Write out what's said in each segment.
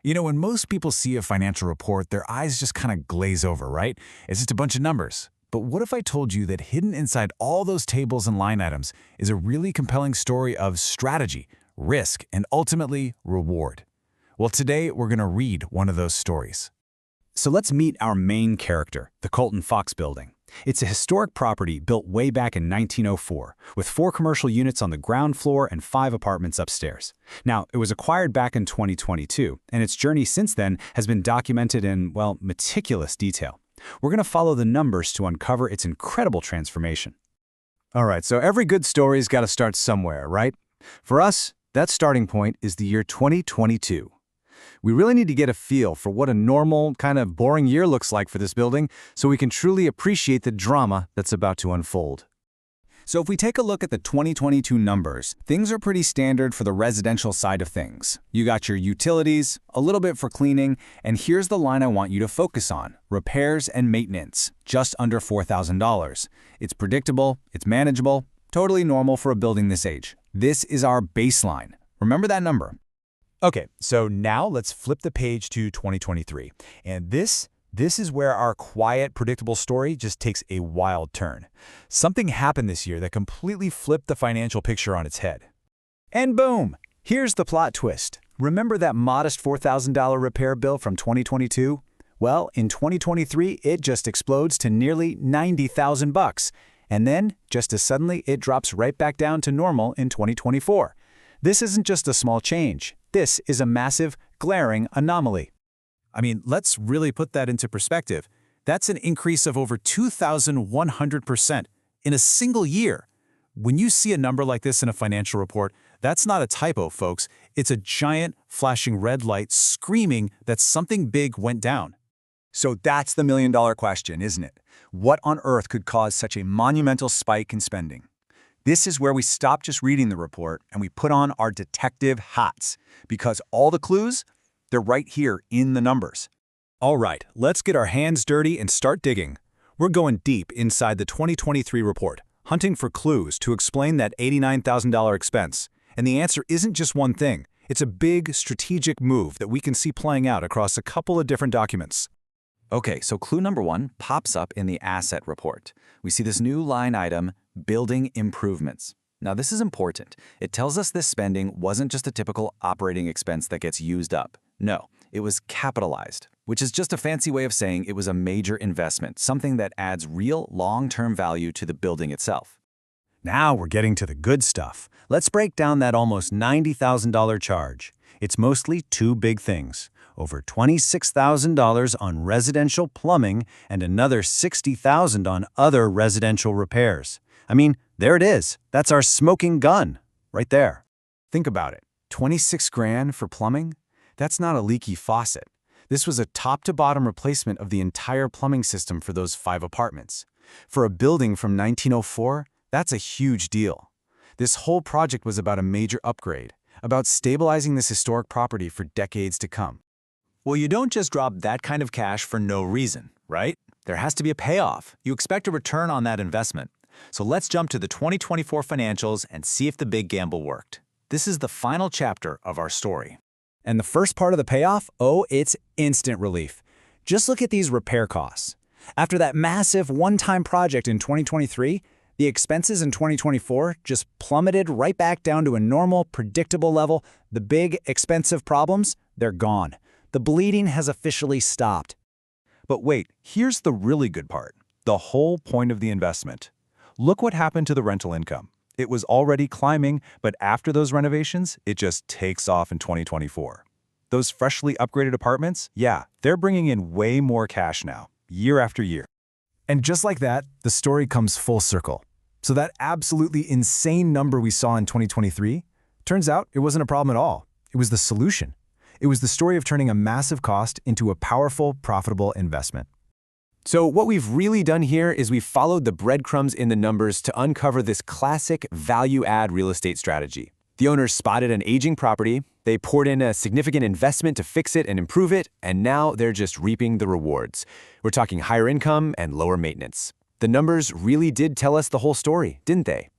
You know, when most people see a financial report, their eyes just kind of glaze over, right? It's just a bunch of numbers. But what if I told you that hidden inside all those tables and line items is a really compelling story of strategy, risk, and ultimately reward? Well, today we're going to read one of those stories. So let's meet our main character, the Colton-Fox building. It's a historic property built way back in 1904, with 4 commercial units on the ground floor and 5 apartments upstairs. Now, it was acquired back in 2022, and its journey since then has been documented in, well, meticulous detail. We're going to follow the numbers to uncover its incredible transformation. All right, so every good story's got to start somewhere, right? For us, that starting point is the year 2022. We really need to get a feel for what a normal, kind of boring year looks like for this building so we can truly appreciate the drama that's about to unfold. So if we take a look at the 2022 numbers, things are pretty standard for the residential side of things. You got your utilities, a little bit for cleaning, and here's the line I want you to focus on: repairs and maintenance, just under $4,000. It's predictable, it's manageable, totally normal for a building this age. This is our baseline. Remember that number. Okay, so now let's flip the page to 2023. And this is where our quiet, predictable story just takes a wild turn. Something happened this year that completely flipped the financial picture on its head. And boom! Here's the plot twist. Remember that modest $4,000 repair bill from 2022? Well, in 2023, it just explodes to nearly $90,000. And then, just as suddenly, it drops right back down to normal in 2024. This isn't just a small change. This is a massive, glaring anomaly. I mean, let's really put that into perspective. That's an increase of over 2,100% in a single year. When you see a number like this in a financial report, that's not a typo, folks. It's a giant, flashing red light screaming that something big went down. So that's the million-dollar question, isn't it? What on earth could cause such a monumental spike in spending? This is where we stop just reading the report and we put on our detective hats, because all the clues, they're right here in the numbers. All right, let's get our hands dirty and start digging. We're going deep inside the 2023 report, hunting for clues to explain that $89,000 expense. And the answer isn't just one thing. It's a big, strategic move that we can see playing out across a couple of different documents. Okay, so clue number 1 pops up in the asset report. We see this new line item, building improvements. Now this is important. It tells us this spending wasn't just a typical operating expense that gets used up. No, it was capitalized, which is just a fancy way of saying it was a major investment, something that adds real long-term value to the building itself. Now we're getting to the good stuff. Let's break down that almost $90,000 charge. It's mostly 2 big things: over $26,000 on residential plumbing and another $60,000 on other residential repairs. I mean, there it is. That's our smoking gun, right there. Think about it. 26 grand for plumbing? That's not a leaky faucet. This was a top-to-bottom replacement of the entire plumbing system for those 5 apartments. For a building from 1904, that's a huge deal. This whole project was about a major upgrade, about stabilizing this historic property for decades to come. Well, you don't just drop that kind of cash for no reason, right? There has to be a payoff. You expect a return on that investment. So let's jump to the 2024 financials and see if the big gamble worked. This is the final chapter of our story. And the first part of the payoff? Oh, it's instant relief. Just look at these repair costs. After that massive one-time project in 2023, the expenses in 2024 just plummeted right back down to a normal, predictable level. The big, expensive problems, they're gone. The bleeding has officially stopped. But wait, here's the really good part. The whole point of the investment. Look what happened to the rental income. It was already climbing, but after those renovations, it just takes off in 2024. Those freshly upgraded apartments, yeah, they're bringing in way more cash now, year after year. And just like that, the story comes full circle. So that absolutely insane number we saw in 2023, turns out it wasn't a problem at all. It was the solution. It was the story of turning a massive cost into a powerful, profitable investment. So what we've really done here is we've followed the breadcrumbs in the numbers to uncover this classic value-add real estate strategy. The owners spotted an aging property, they poured in a significant investment to fix it and improve it, and now they're just reaping the rewards. We're talking higher income and lower maintenance. The numbers really did tell us the whole story, didn't they?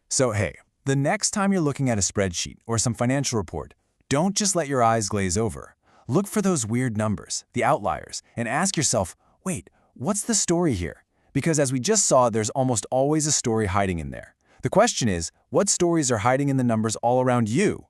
So hey, the next time you're looking at a spreadsheet or some financial report, don't just let your eyes glaze over. Look for those weird numbers, the outliers, and ask yourself, wait, what's the story here? Because as we just saw, there's almost always a story hiding in there. The question is, what stories are hiding in the numbers all around you?